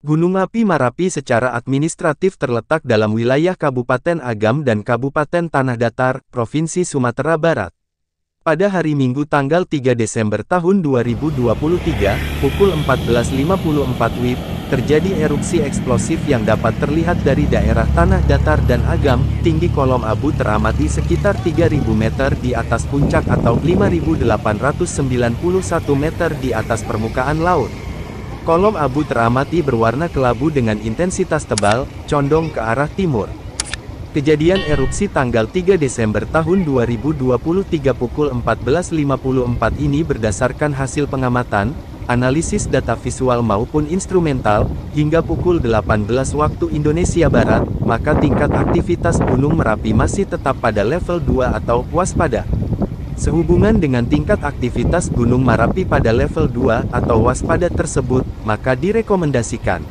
Gunung Api Marapi secara administratif terletak dalam wilayah Kabupaten Agam dan Kabupaten Tanah Datar, Provinsi Sumatera Barat. Pada hari Minggu tanggal 3 Desember tahun 2023, pukul 14.54 WIB, terjadi erupsi eksplosif yang dapat terlihat dari daerah Tanah Datar dan Agam. Tinggi kolom abu teramati sekitar 3.000 meter di atas puncak atau 5.891 meter di atas permukaan laut. Kolom abu teramati berwarna kelabu dengan intensitas tebal, condong ke arah timur. Kejadian erupsi tanggal 3 Desember tahun 2023 pukul 14.54 ini berdasarkan hasil pengamatan, analisis data visual maupun instrumental, hingga pukul 18 waktu Indonesia Barat, maka tingkat aktivitas Gunung Merapi masih tetap pada level 2 atau waspada. Sehubungan dengan tingkat aktivitas Gunung Merapi pada level 2 atau waspada tersebut, maka direkomendasikan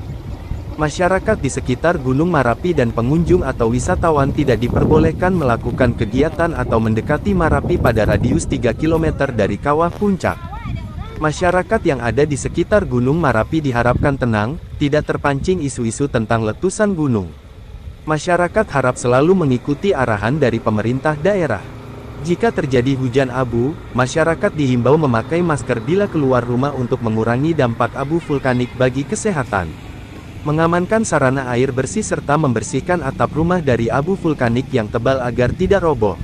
masyarakat di sekitar Gunung Merapi dan pengunjung atau wisatawan tidak diperbolehkan melakukan kegiatan atau mendekati Marapi pada radius 3 km dari kawah puncak. Masyarakat yang ada di sekitar Gunung Merapi diharapkan tenang, tidak terpancing isu-isu tentang letusan gunung. Masyarakat harap selalu mengikuti arahan dari pemerintah daerah. Jika terjadi hujan abu, masyarakat dihimbau memakai masker bila keluar rumah untuk mengurangi dampak abu vulkanik bagi kesehatan. Mengamankan sarana air bersih serta membersihkan atap rumah dari abu vulkanik yang tebal agar tidak roboh.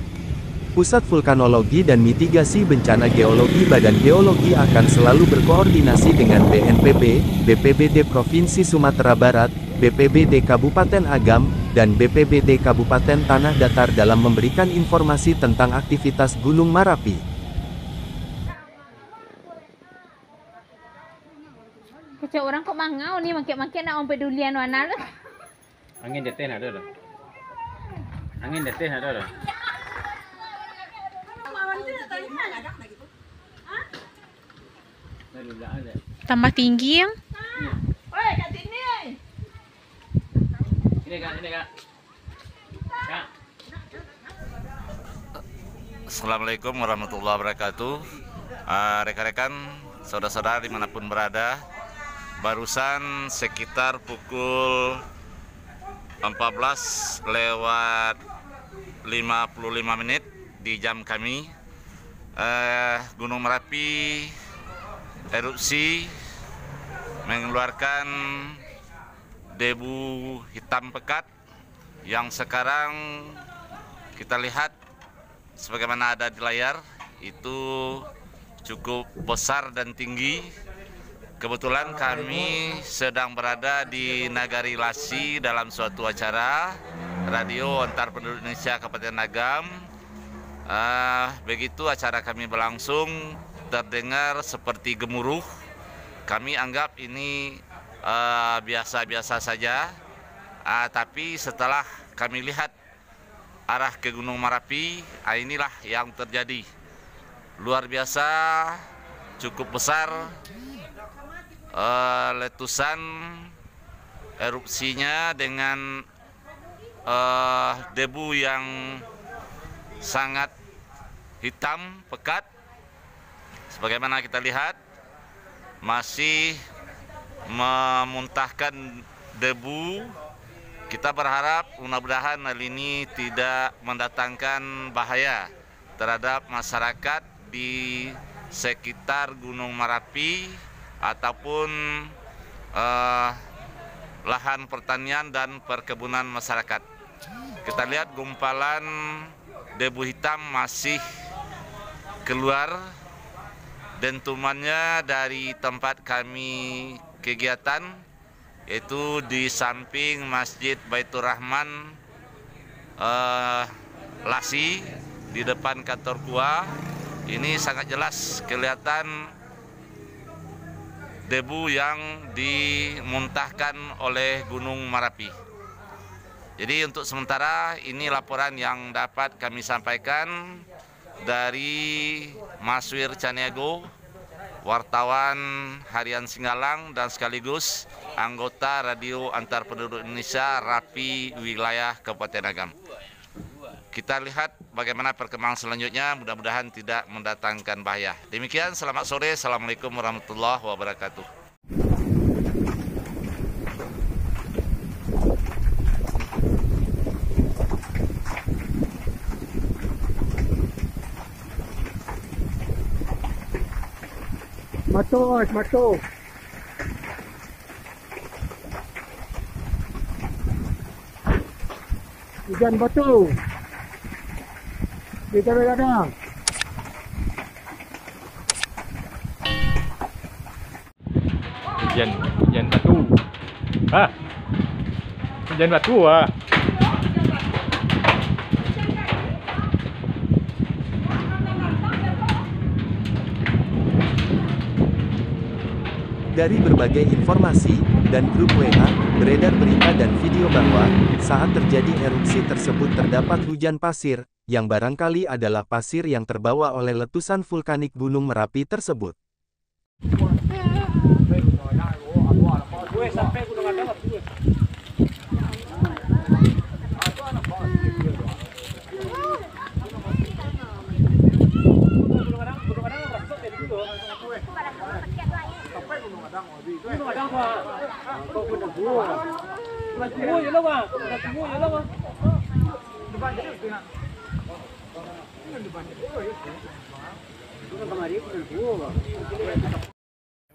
Pusat Vulkanologi dan Mitigasi Bencana Geologi Badan Geologi akan selalu berkoordinasi dengan BNPB, BPBD Provinsi Sumatera Barat, BPBD Kabupaten Agam, dan BPBD Kabupaten Tanah Datar dalam memberikan informasi tentang aktivitas Gunung Merapi. Kecil orang kok mangau nih, makin-makin nak pedulian mana lah. Angin deteh ada dah. Angin deteh ada dah. Tambah tinggi yang. Oi, kat sini. Ini kak. Kak. Assalamualaikum warahmatullahi wabarakatuh. Rekan-rekan, saudara-saudara dimanapun berada, barusan sekitar pukul 14:55 di jam kami, Gunung Merapi erupsi mengeluarkan debu hitam pekat yang sekarang kita lihat sebagaimana ada di layar, itu cukup besar dan tinggi. Kebetulan kami sedang berada di Nagari Lasi dalam suatu acara radio antar penduduk Indonesia Kabupaten Agam. Begitu acara kami berlangsung, terdengar seperti gemuruh. Kami anggap ini biasa-biasa saja, tapi setelah kami lihat arah ke Gunung Merapi, inilah yang terjadi. Luar biasa, cukup besar letusan erupsinya dengan debu yang sangat hitam pekat. Sebagaimana kita lihat, masih memuntahkan debu. Kita berharap mudah-mudahan hal ini tidak mendatangkan bahaya terhadap masyarakat di sekitar Gunung Merapi ataupun lahan pertanian dan perkebunan masyarakat. Kita lihat gumpalan debu hitam masih keluar. Dentumannya dari tempat kami kegiatan, yaitu di samping Masjid Baitur Rahman Lasi, di depan kantor KUA. Ini sangat jelas kelihatan debu yang dimuntahkan oleh Gunung Merapi. Jadi untuk sementara ini laporan yang dapat kami sampaikan dari Maswir Caniago, wartawan Harian Singgalang dan sekaligus anggota Radio Antar Penduduk Indonesia Rapi Wilayah Kabupaten Agam. Kita lihat bagaimana perkembangan selanjutnya, mudah-mudahan tidak mendatangkan bahaya. Demikian, selamat sore, assalamualaikum warahmatullahi wabarakatuh. Batu, batu. Hujan batu. Kita kadang. Hujan batu. Ah. Hujan batu ah. Dari berbagai informasi dan grup WA, beredar berita dan video bahwa, saat terjadi erupsi tersebut terdapat hujan pasir, yang barangkali adalah pasir yang terbawa oleh letusan vulkanik Gunung Merapi tersebut.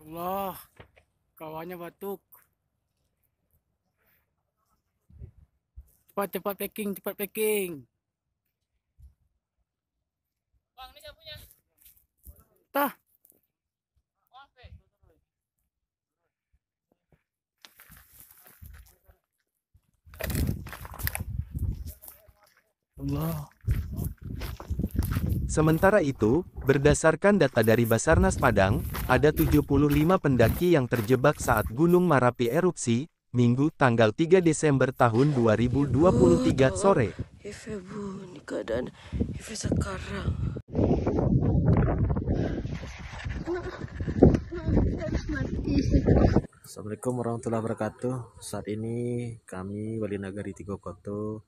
Allah, kawannya batuk. Cepat packing, cepat packing. Bang, ini siapa punya? Tah. Allah. Sementara itu, berdasarkan data dari Basarnas Padang, ada 75 pendaki yang terjebak saat Gunung Merapi erupsi, Minggu tanggal 3 Desember tahun 2023 sore. Bu, ini keadaan sekarang. Assalamualaikum warahmatullahi wabarakatuh. Saat ini kami Wali Nagari Tigo Koto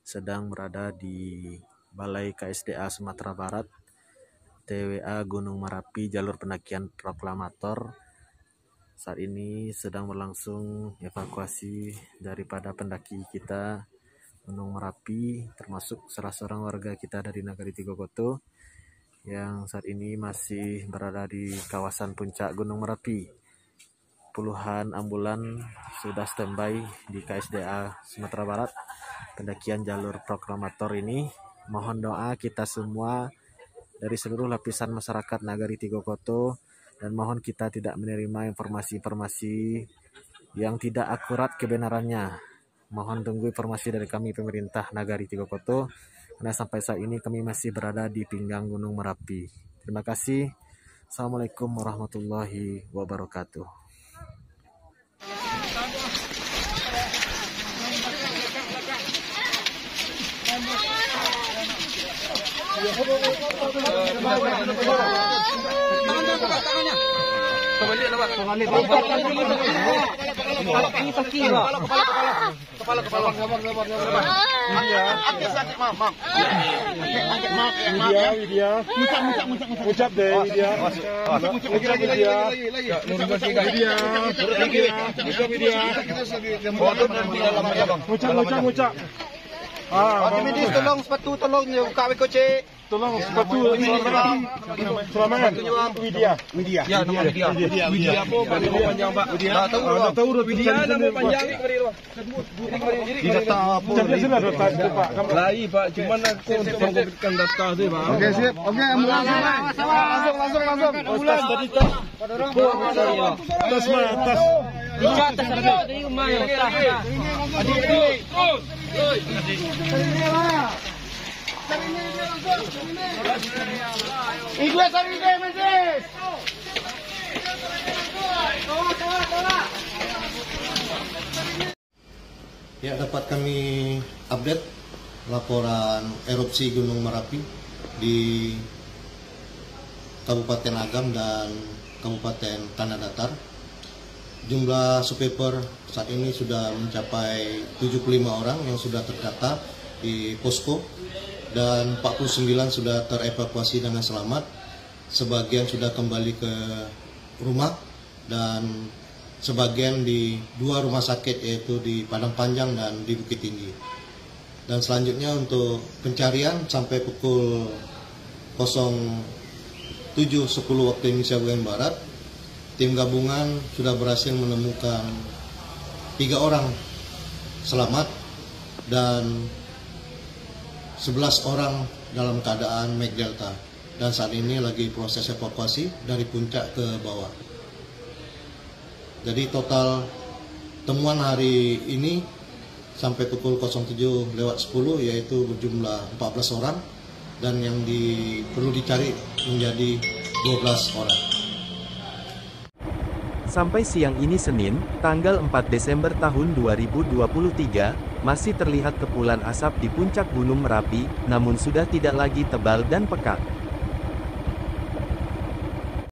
sedang berada di Balai KSDA Sumatera Barat, TWA Gunung Merapi, jalur pendakian proklamator. Saat ini sedang berlangsung evakuasi daripada pendaki kita Gunung Merapi, termasuk salah seorang warga kita dari Nagari Tigo Koto yang saat ini masih berada di kawasan puncak Gunung Merapi. Puluhan ambulan sudah standby di KSDA Sumatera Barat pendakian jalur proklamator ini. Mohon doa kita semua dari seluruh lapisan masyarakat Nagari Tigo Koto, dan mohon kita tidak menerima informasi-informasi yang tidak akurat kebenarannya. Mohon tunggu informasi dari kami pemerintah Nagari Tigo Koto, karena sampai saat ini kami masih berada di pinggang Gunung Merapi. Terima kasih. Assalamualaikum warahmatullahi wabarakatuh. Tolong sepatu, tolong buka kunci. Tolong sepatu selamat. Widya. Ya, nama Widya. Widya apa? Nama panjang Pak. Widya. Tahu Widya nama panjang ni kemari Pak. Di data apa? Jadi sudah data Pak. Lai Pak, cuman aku untuk mengkompetkan data tu Pak. Okey sip. Okey, langsung. Ustaz tadi tas. Tas mana? Tas. Tas dari rumah yang tas. Adik. Igles hari ini Mendes. Ya, dapat kami update laporan erupsi Gunung Merapi di Kabupaten Agam dan Kabupaten Tanah Datar. Jumlah survivor saat ini sudah mencapai 75 orang yang sudah terdata di posko, dan 49 sudah terevakuasi dengan selamat. Sebagian sudah kembali ke rumah dan sebagian di dua rumah sakit, yaitu di Padang Panjang dan di Bukit Tinggi. Dan selanjutnya untuk pencarian sampai pukul 07.10 waktu Indonesia bagian Barat, tim gabungan sudah berhasil menemukan 3 orang selamat dan 11 orang dalam keadaan MAC Delta, dan saat ini lagi proses evakuasi dari puncak ke bawah. Jadi total temuan hari ini sampai pukul 07.10 yaitu berjumlah 14 orang, dan yang perlu dicari menjadi 12 orang. Sampai siang ini Senin, tanggal 4 Desember tahun 2023, masih terlihat kepulan asap di puncak Gunung Merapi, namun sudah tidak lagi tebal dan pekat.